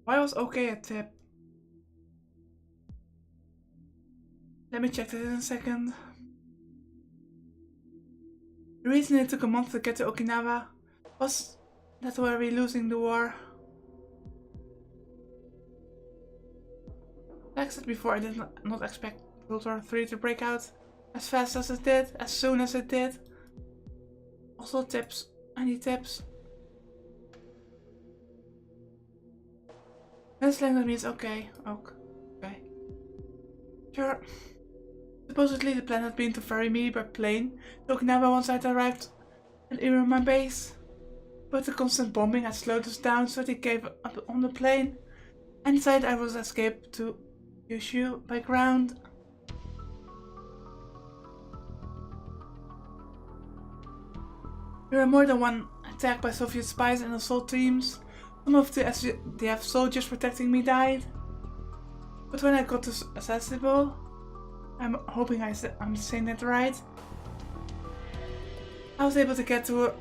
Why was okay a tip? Let me check that in a second. The reason it took a month to get to Okinawa was that we were losing the war. Like I said before, I did not expect World War III to break out as fast as it did, as soon as it did. Also tips. I need tips. This language means okay. Okay. Sure. Supposedly the plan had been to ferry me by plane to Okinawa once I'd arrived and even my base. But the constant bombing had slowed us down, so they gave up on the plane and decided I was escape to Kyushu by ground. There were more than one attack by Soviet spies and assault teams. Some of the SDF soldiers protecting me died. But when I got to Sasebo, I'm hoping I'm saying that right, I was able to get to a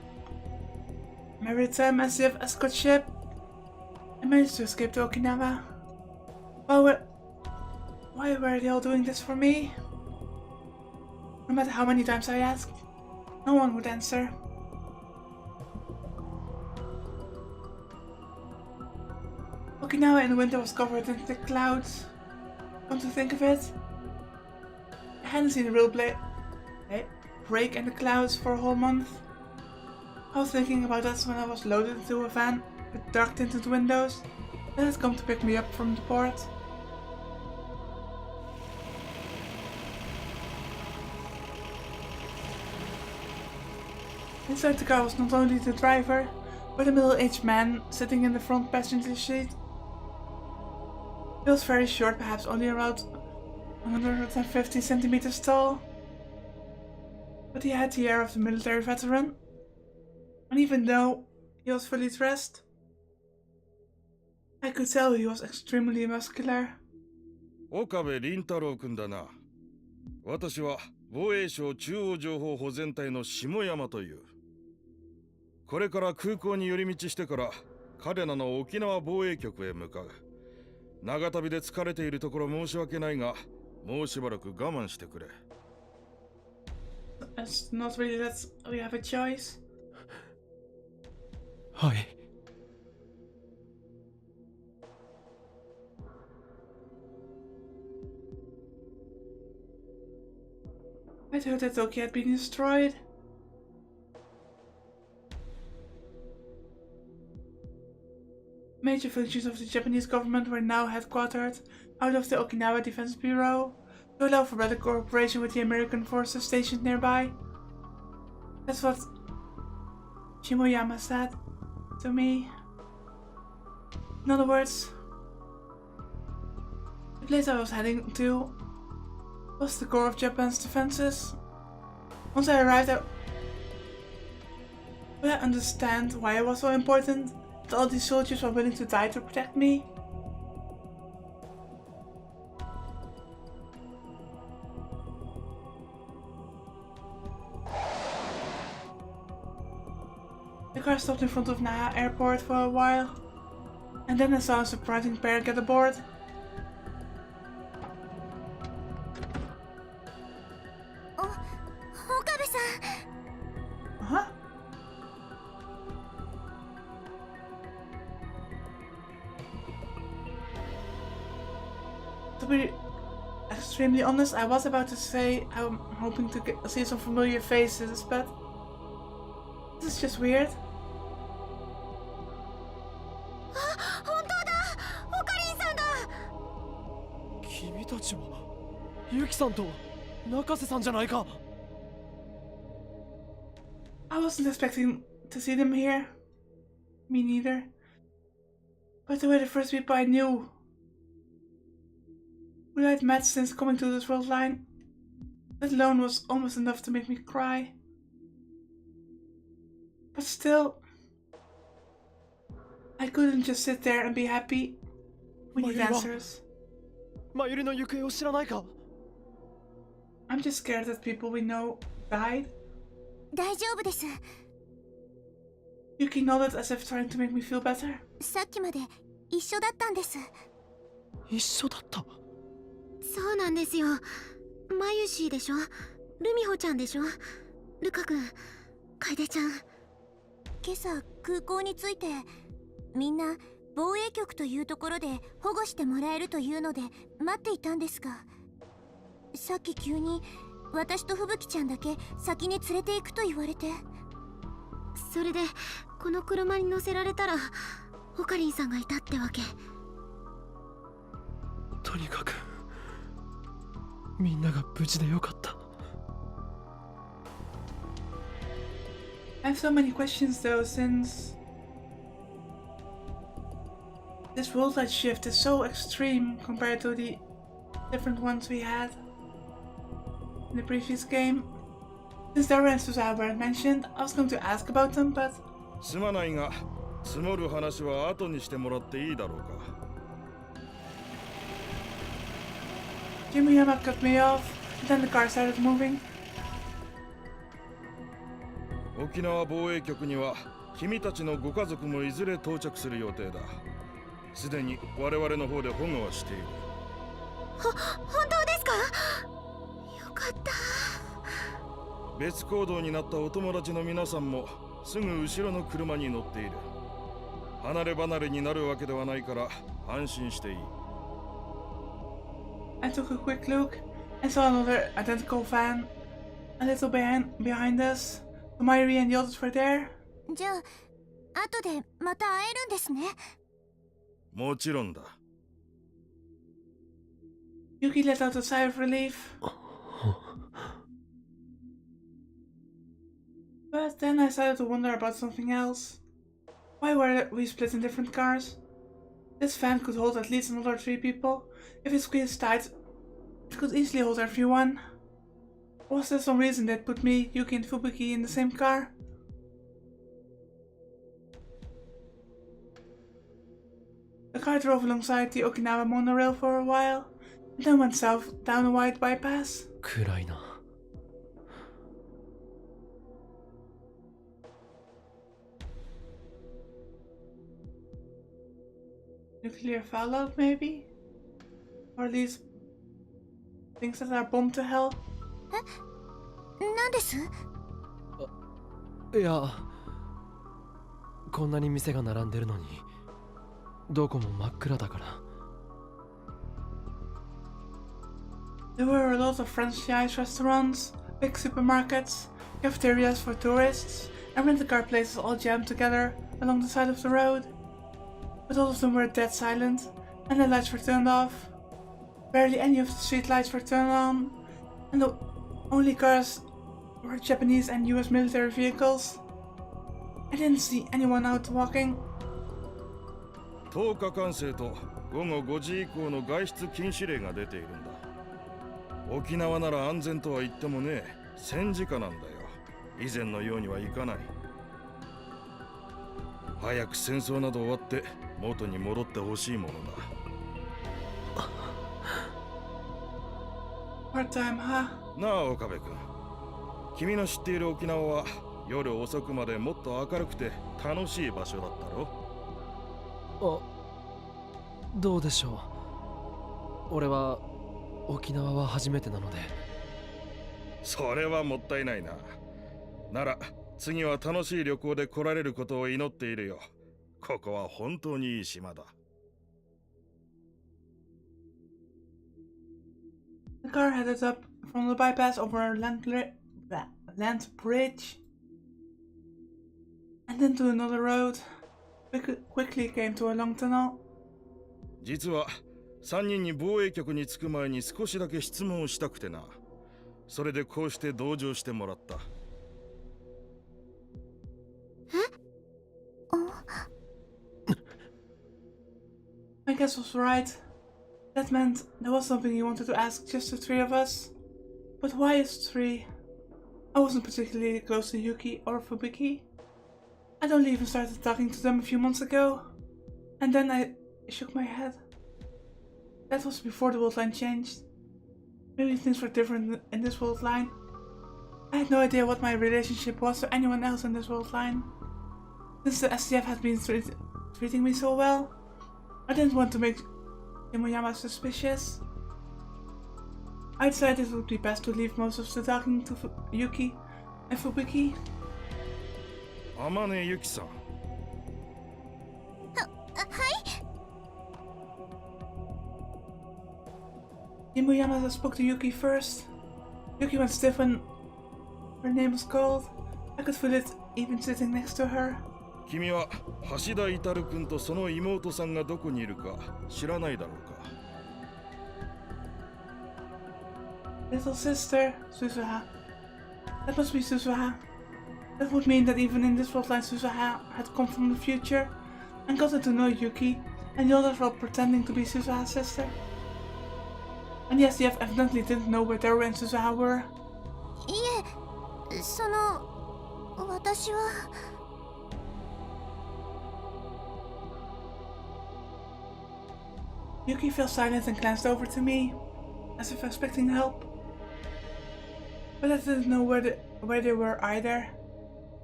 maritime SDF escort ship and managed to escape to Okinawa. Why were they all doing this for me? No matter how many times I asked, no one would answer. Okinawa in the winter was covered in thick clouds. Come to think of it, I hadn't seen a real break in the clouds for a whole month. I was thinking about that when I was loaded into a van with dark tinted windows that had come to pick me up from the port. Inside the car was not only the driver, but a middle-aged man sitting in the front passenger seat. He was very short, perhaps only around 150 centimeters tall, but he had the air of a military veteran, and even though he was fully dressed, I could tell he was extremely muscular. 岡部倫太郎君だな。私は防衛省中央情報保全隊の下山という。これから空港に寄り道してから彼らの沖縄防衛局へ向かう。長旅で疲れているところ申し訳ないが、もうしばらく我慢してくれ。It's not really that we have a choice. はい。I'd heard that Tokyo had been destroyed. Major functions of the Japanese government were now headquartered out of the Okinawa Defense Bureau to allow for better cooperation with the American forces stationed nearby. That's what Shimoyama said to me. In other words, the place I was heading to was the core of Japan's defenses. Once I arrived, would I understand why it was so important that all these soldiers were willing to die to protect me? The car stopped in front of Naha Airport for a while, and then I saw a surprising pair get aboard. Huh? To be extremely honest, I was about to say I'm hoping to see some familiar faces, but this is just weird. 君たちはユキさんと中瀬さんじゃないか。I wasn't expecting to see them here. Me neither. But they were the first people I knew who I'd met since coming to this world line. That alone was almost enough to make me cry. But still, I couldn't just sit there and be happy. We need answers. マユリの行方を知らないか。 I'm just scared that people we know died. 大丈夫です。 Yuki nodded as if trying to make me feel better. さっきまで一緒だったんです。一緒だった。そうなんですよ。マユシーでしょ、ルミホちゃんでしょ、ルカ君、楓ちゃん。今朝空港に着いて、みんな防衛局というところで保護してもらえるというので待っていたんですが、さっき急に私と吹雪ちゃんだけ先に連れて行くと言われて、それでこの車に乗せられたらオカリンさんがいたってわけ。とにかくみんなが無事でよかった。I have so many questions though, since this worldwide shift is so extreme compared to the different ones we had in the previous game. Since their answers weren't mentioned, I was going to ask about them, but すまないが、積もる話は後にしてもらっていいだろうか。Jimmy cut me off, and then the car started moving. 沖縄防衛局には君たちのご家族もいずれ到着する予定だ。すでに我々の方で保護はしている。本当ですか？よかった。別行動になったお友達の皆さんもすぐ後ろの車に乗っている。離れ離れになるわけではないから安心していい。I took a quick look and saw another identical van a little behind us. So Myri and the others were there. じゃあ後でまた会えるんですね。もちろんだ。Yuki let out a sigh of relief. But then I started to wonder about something else. Why were we split in different cars? This van could hold at least another 3 people. If it squeezed tight, it could easily hold everyone. Was there some reason that put me, Yuki and Fubuki in the same car? The car drove alongside the Okinawa monorail for a while, and then went south down a wide bypass. 暗いな。Nuclear fallout, maybe? Or at least things that are bombed to hell? 何です？いや、こんなに店が並んでるのにどこも真っ暗だから。There were a lot of franchise restaurants, big supermarkets, cafeterias for tourists, and rent-a-car places all jammed together along the side of the road. But all of them were dead silent, and the lights were turned off. Barely any of the street lights were turned on, and the only cars were Japanese and US military vehicles. I didn't see anyone out walking. 10日間制と午後5時以降の外出禁止令が出ているんだ。沖縄なら安全とは言ってもね、戦時下なんだよ。以前のようにはいかない。早く戦争など終わって元に戻ってほしいものだ。Hard time, huh? なあ岡部君、君の知っている沖縄は夜遅くまでもっと明るくて楽しい場所だったろ？どうでしょう。俺は沖縄は初めてなので。それはもったいないな。なら次は楽しい旅行で来られることを祈っているよ。ここは本当にいい島だ。The car headed up from the bypass over a land bridge, and then to another road. We quickly came to a long tunnel. 実は3人に防衛局に着く前に少しだけ質問をしたくてな。それでこうして同乗してもらった。My guess was right. That meant there was something he wanted to ask just the 3 of us. But why is 3? I wasn't particularly close to Yuki or Fubuki. I'd only even started talking to them a few months ago. And then I shook my head. That was before the world line changed. Maybe things were different in this world line. I had no idea what my relationship was to anyone else in this world line. Since the SDF had been treating me so well, I didn't want to make Shimoyama suspicious. I decided it would be best to leave most of the talking to Yuki and Fubuki. 天音ゆきさん。Shimoyama spoke to Yuki first. Yuki went stiff when her name was called. I could feel it even sitting next to her. 君は橋田至君とその妹さんがどこにいるか知らないだろうか。 Little sister, Suzuha. That must be Suzuha. That would mean that even in this plotline Suzuha had come from the future and gotten to know Yuki and the others while pretending to be Suzuha's sister. And yes, Jeff evidently didn't know where Daru and Suzuha were. いえ、私は。Yuki fell silent and glanced over to me, as if expecting help. But I didn't know where they were either.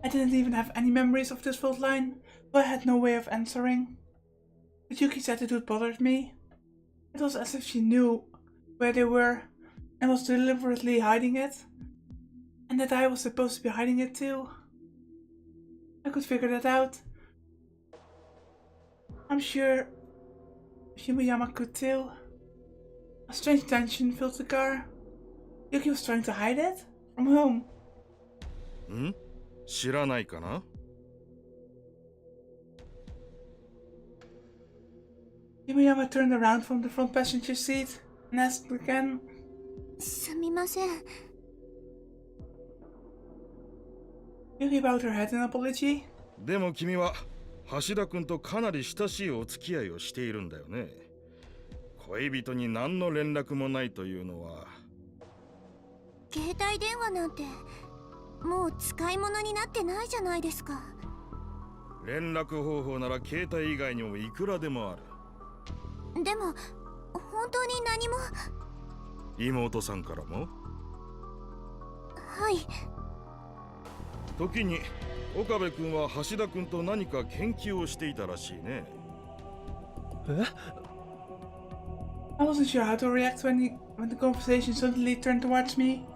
I didn't even have any memories of this fault line, so I had no way of answering. But Yuki's attitude bothered me. It was as if she knew where they were and was deliberately hiding it, and that I was supposed to be hiding it too. I could figure that out. I'm sure Shimoyama could too. A strange tension filled the car. Yuki was trying to hide it? From whom? ん？知らないかな？ Shimoyama turned around from the front passenger seat and asked again. すみません。 Yuki bowed her head in apology. でも君は橋田君とかなり親しいお付き合いをしているんだよね。恋人に何の連絡もないというのは。携帯電話なんてもう使い物になってないじゃないですか。連絡方法なら携帯以外にもいくらでもある。でも本当に何も。妹さんからも？はい。時に岡部君は橋田君と何か研究をしていたらしいね。え？ I wasn't sure how to react when the conversation suddenly turned towards me.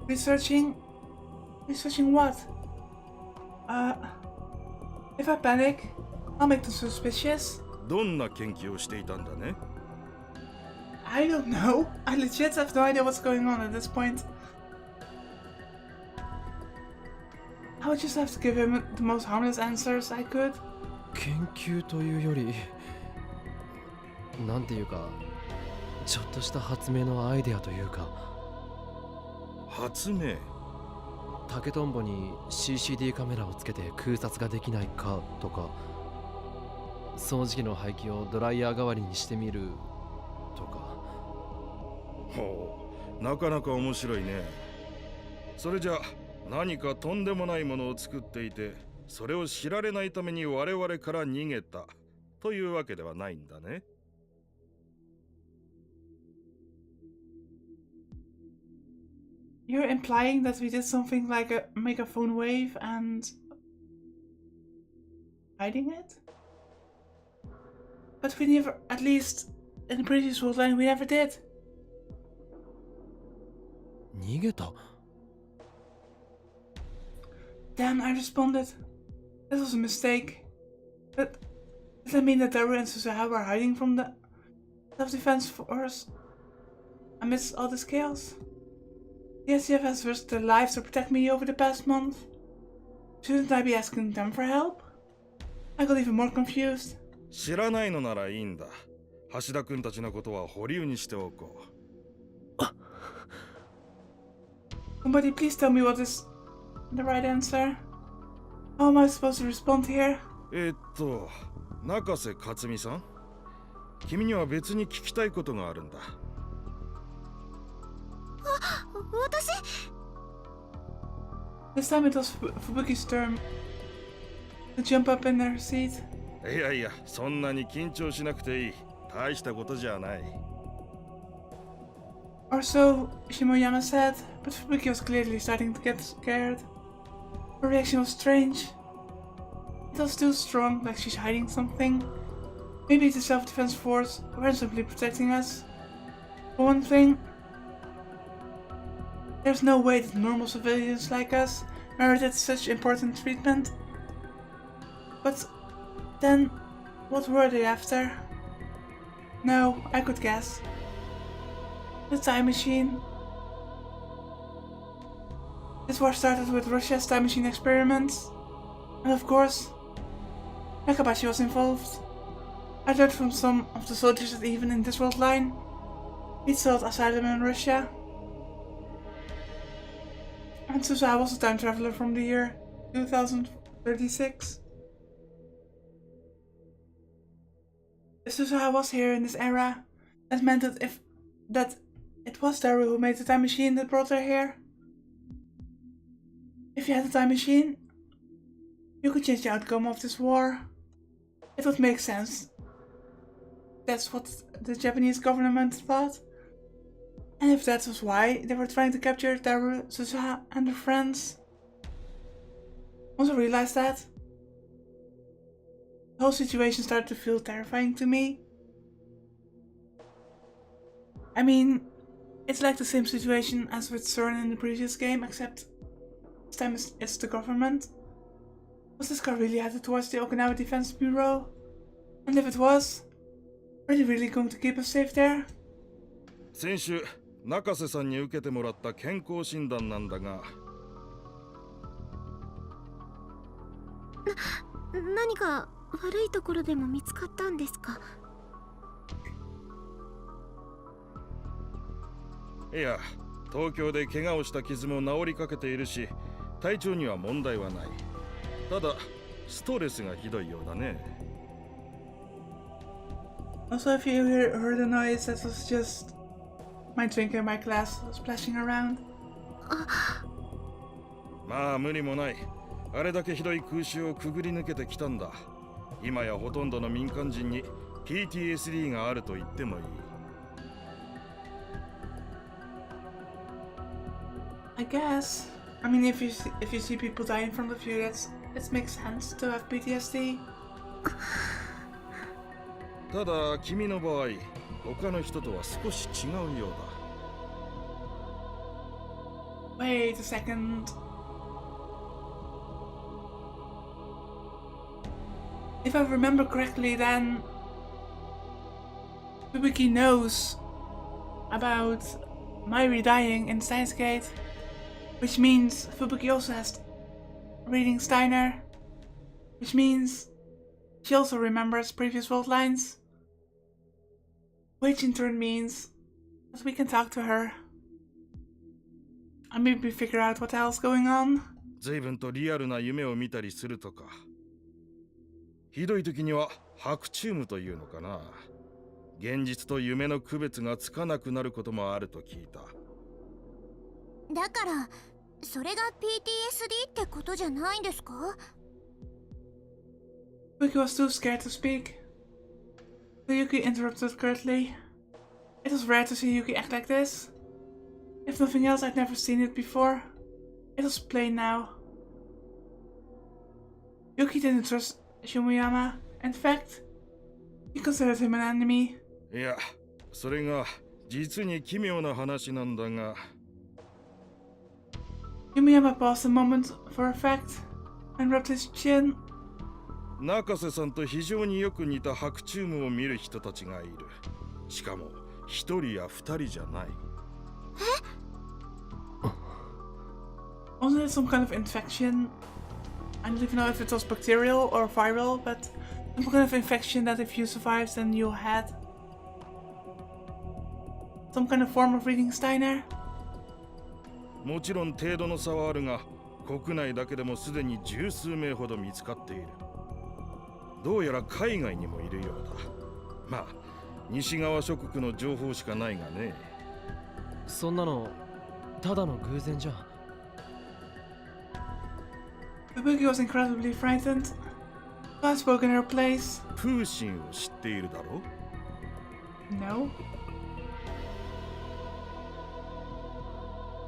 Researching what? If I panic, I'll make them suspicious. どんな研究をしていたんだね？ I don't know. I legit have no idea what's going on at this point. I would just have to give him the most harmless answers I could. 研究というより、なんていうか、ちょっとした発明のアイデアというか。発明？竹とんぼに CCD カメラをつけて空撮ができないかとか、掃除機の排気をドライヤー代わりにしてみるとか。ほう、なかなか面白いね。それじゃ何かとんでもないものを作っていて、それを知られないために我々から逃げたというわけではないんだね。You're implying that we did something like a megaphone wave and hiding it? But we never, at least in the previous world line, we never did. 逃げた？ Damn, I responded. This was a mistake. But does that mean that Daru and Suzuha were hiding from the self-defense force amidst all this chaos? The SCF has risked their lives to protect me over the past month. Shouldn't I be asking them for help? I got even more confused. 知らないのならいいんだ。橋田君たちのことは保留にしておこう。Somebody please tell me what is the right answer. How am I supposed to respond here? 中瀬克美さん、君には別に聞きたいことがあるんだ。私？ This time it was Fubuki's turn to jump up in her seat. いやいや、そんなに緊張しなくていい。大したことじゃない。Or so Shimoyama said, but Fubuki was clearly starting to get scared. Her reaction was strange. It was too strong, like she's hiding something. Maybe the self-defense force weren't simply protecting us. For one thing, there's no way that normal civilians like us merited such important treatment. But then, what were they after? No, I could guess. The time machine. This war started with Russia's time machine experiments. And of course, Nakabashi was involved. I learned from some of the soldiers that even in this world line, he sought asylum in Russia. And Susa was a time traveler from the year 2036. If Susa was here in this era, that meant that it was Daru who made the time machine that brought her here. If you had a time machine, you could change the outcome of this war. It would make sense. That's what the Japanese government thought. And if that was why they were trying to capture Daru, Susa and her friends. Once I realized that, the whole situation started to feel terrifying to me. I mean, it's like the same situation as with CERN in the previous game, except this time it's the government. Was this car really headed towards the Okinawa Defense Bureau? And if it was, are they really going to keep us safe there? 先週中瀬さんに受けてもらった健康診断なんだが何か悪いところでも見つかったんですか？いや、東京で怪我をした傷も治りかけているし、体調には問題はない。ただ、ストレスがひどいようだね。Also, if you heard a noise, that was just my drink in my glass splashing around. まあ無理もない。あれだけひどい空襲をくぐり抜けてきたんだ。今やほとんどの民間人に PTSD があると言ってもいい。I guess. I mean, if you see people die in front of you, it makes sense to have PTSD. ただ君の場合、他の人とは少し違うようだ。Wait a second. If I remember correctly, then Fubuki knows about Mairi dying in Steins Gate, which means Fubuki also has reading Steiner, which means she also remembers previous world lines, which in turn means that we can talk to her and maybe figure out what the hell's going on. 随分とリアルな夢を見たりするとか。ひどい時には白チュームというのかな。現実と夢の区別がつかなくなることもあると聞いた。だからそれが PTSD ってことじゃないんですか？ Yuki was too scared to speak. So Yuki interrupted curtly. It was rare to see Yuki act like this. If nothing else, I'd never seen it before. It was plain now. Yuki didn't trust Shimuyama. In fact, he considered him an enemy. いや、それが実に奇妙な話なんだが。Shimuyama paused a moment for effect and rubbed his chin. 中瀬さんと非常によく似た白チュームを見る人たちがいる。しかも一人や二人じゃない。Wasn't it some kind of infection? I don't even know if it was bacterial or viral, but some kind of infection that if you survived then you had some kind of form of reading Steiner? もちろん程度の差はあるが、国内だけでもすでに十数名ほど見つかっている。どうやら海外にもいるようだ。まあ、西側諸国の情報しかないがね。そんなのただの偶然じゃ。Fubuki was incredibly frightened. So I spoke in her place. プーシンを知っているだろ？ No.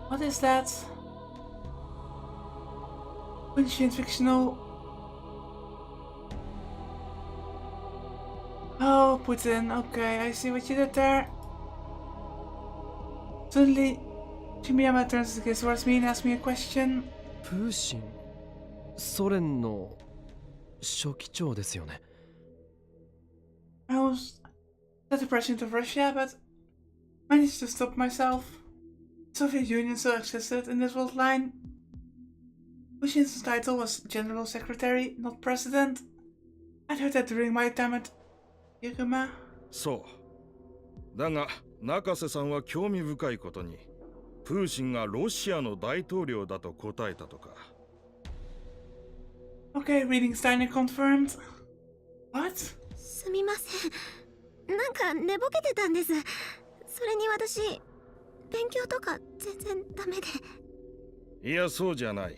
What is that? Ancient fictional. Oh, Putin. Okay, I see what you did there. Suddenly, Shimiyama turns his gaze towards me and asks me a question. プーシンソ連の書記長ですよね。 I was not the president of Russia, but managed to stop myself. The Soviet Union still existed in this world line. Putin's title was General Secretary, not President. I'd heard that during my time at Yagama. そうだが中瀬さんは興味深いことにプーチンがロシアの大統領だと答えたとか。 Okay, reading Steiner confirmed. What? すみません。なんか寝ぼけてたんです。それに私、勉強とか全然ダメで。いやそうじゃない。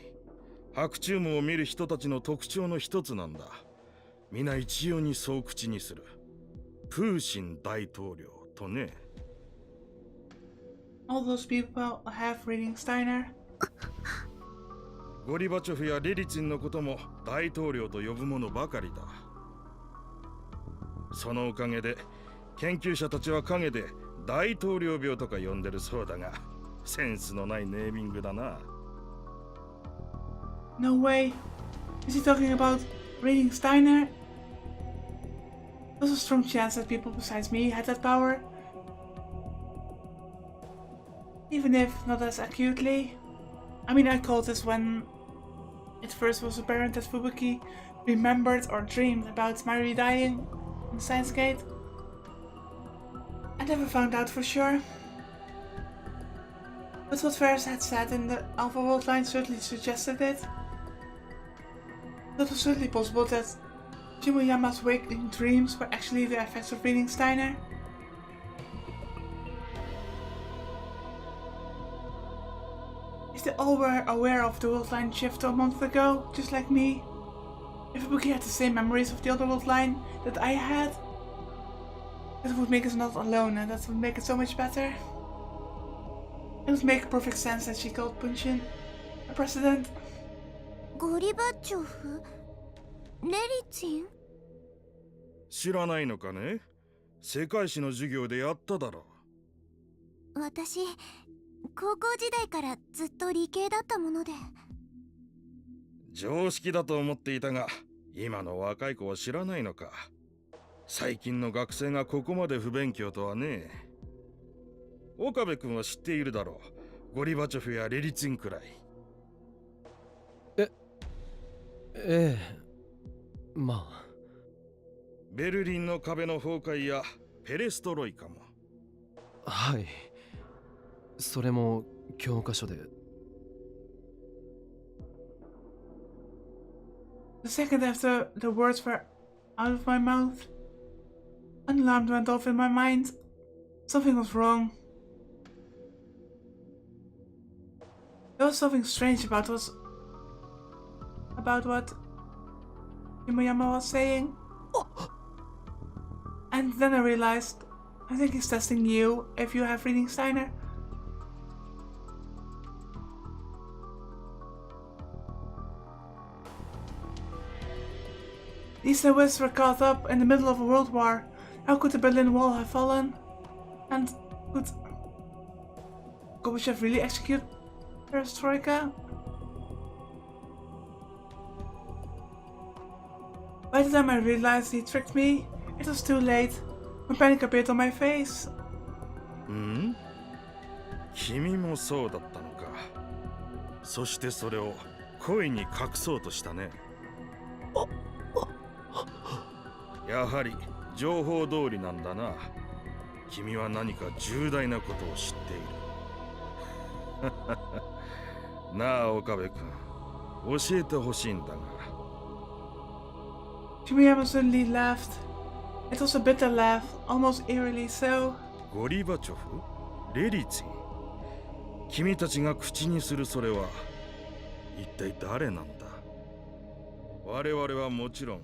白チュームを見る人たちの特徴の一つなんだ。皆一様にそう口にする。プーチン大統領とね。All those people have reading Steiner. ゴリバチョフやレリツィンのことも大統領と呼ぶものばかりだ。そのおかげで研究者たちは陰で大統領病とか呼んでるそうだが、センスのないネーミングだな。No way. Is he talking about reading Steiner? There's a strong chance that people besides me had that power. Even if not as acutely. I mean, I called this when it first was apparent that Fubuki remembered or dreamed about Mary dying in the Science Gate. I never found out for sure. But what Ferris had said in the Alpha World line certainly suggested it. It was certainly possible that Shimoyama's waking dreams were actually the effects of reading Steiner. If they all were aware of the world line shift a month ago, just like me, if Fubuki had the same memories of the other world line that I had, that would make us not alone, and that would make it so much better. It would make perfect sense that she called Punchin a president. ゴリバチョフ、レリチン。知らないのかね。世界史の授業でやっただろ。私、高校時代からずっと理系だったもので。常識だと思っていたが、今の若い子は知らないのか。最近の学生がここまで不勉強とはね。岡部君は知っているだろう。ゴリバチョフやレリツィンくらい。ええ、まあ。ベルリンの壁の崩壊やペレストロイカも。はい。それも教科書で。The second after the words were out of my mouth, an alarm went off in my mind. Something was wrong. There was something strange about what Shimoyama was saying. And then I realized, I think he's testing you if you have reading Steiner. These Swiss were caught up in the middle of a world war. How could the Berlin Wall have fallen? And could Gorbachev really execute Perestroika? By the time I realized he tricked me, it was too late. My panic appeared on my face. ん？君もそうだったのか。そしてそれを声に隠そうとしたね。やはり情報通りなんだな。君は何か重大なことを知っている。なあ岡部君、教えてほしいんだが。Shimoyama suddenly laughed. It was a bitter laugh, almost eerily so. ゴリバチョフ、レリツィン、君たちが口にするそれは一体誰なんだ。我々はもちろん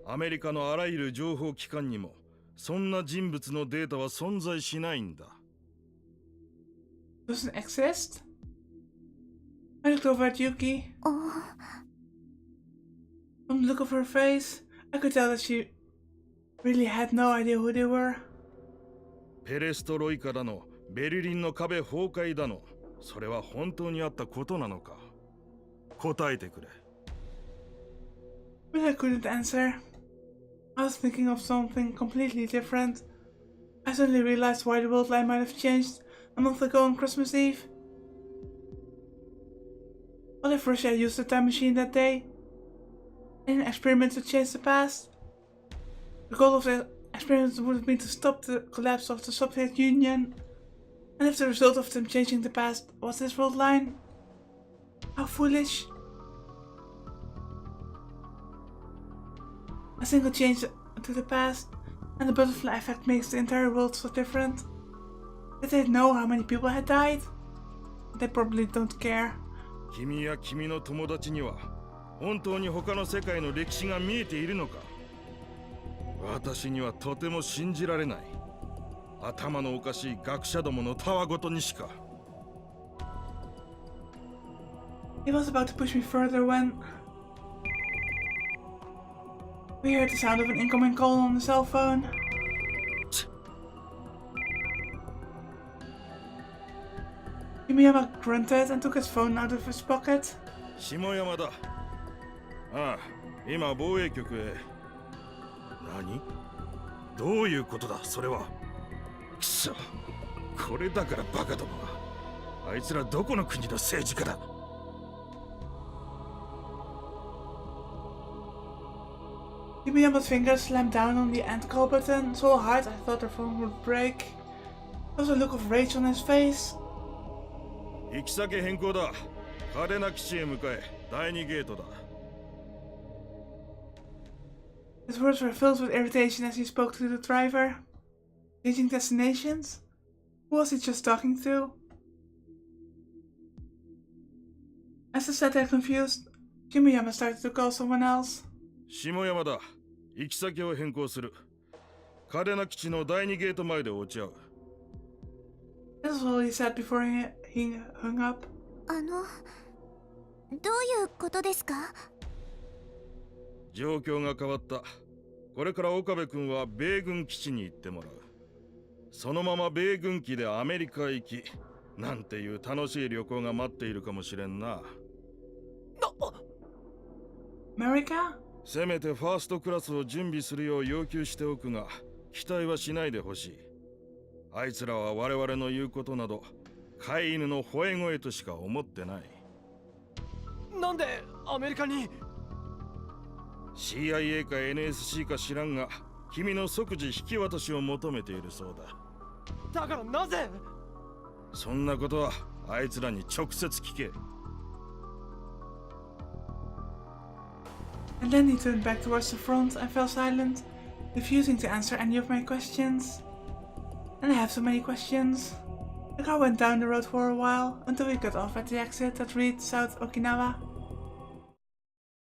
アメリカのあらゆる情報機関にもそんな人物のデータは存在しないんだ。Doesn't exist? I looked over at Yuki. From the look of her face, I could tell that she Really had no idea who they were. ペレストロイカだの、ベルリンの壁崩壊だの、それは本当にあったことなのか。答えてくれ。But I couldn't answer. I was thinking of something completely different. I suddenly realized why the world line might have changed a month ago on Christmas Eve. What if Russia used the time machine that day in an experiment to change the past? The goal of the experiment would have been to stop the collapse of the Soviet Union. And if the result of them changing the past was this world line? How foolish. A single change to the past, and the butterfly effect makes the entire world so different. Did they know how many people had died? They probably don't care. 君や君の友達には本当に他の世界の歴史が見えているのか。私にはとても信じられない。頭のおかしい学者どものたわごとにしか。He was about to push me further when we heard the sound of an incoming call on the cell phone. Kimiyama grunted and took his phone out of his pocket. 下山だ。ああ、今防衛局へ。何？どういうことだ、それは。くそ、これだからバカどもは。あいつらどこの国の政治家だ。Kimiyama's fingers slammed down on the end call button so hard I thought her phone would break. There was a look of rage on his face. 行き先変更だ。嘉手納基地へ向かえ。第2ゲートだ。His words were filled with irritation as he spoke to the driver. Changing destinations? Who was he just talking to? As he sat there confused, Kimiyama started to call someone else. 下山だ。行き先を変更する。嘉手納基地の第2ゲート前で落ち合う。That was all he said before he hung up. どういうことですか？状況が変わった。これから岡部君は米軍基地に行ってもらう。そのまま米軍機でアメリカへ行き、なんていう楽しい旅行が待っているかもしれんな。America? せめてファーストクラスを準備するよう要求しておくが、期待はしないでほしい。あいつらは我々の言うことなど、飼い犬の吠え声としか思ってない。なんでアメリカに？ CIA か NSC か知らんが、君の即時引き渡しを求めているそうだ。だからなぜ？そんなことはあいつらに直接聞け。And then he turned back towards the front and fell silent, refusing to answer any of my questions. And I have so many questions. The car went down the road for a while until we got off at the exit that read South Okinawa.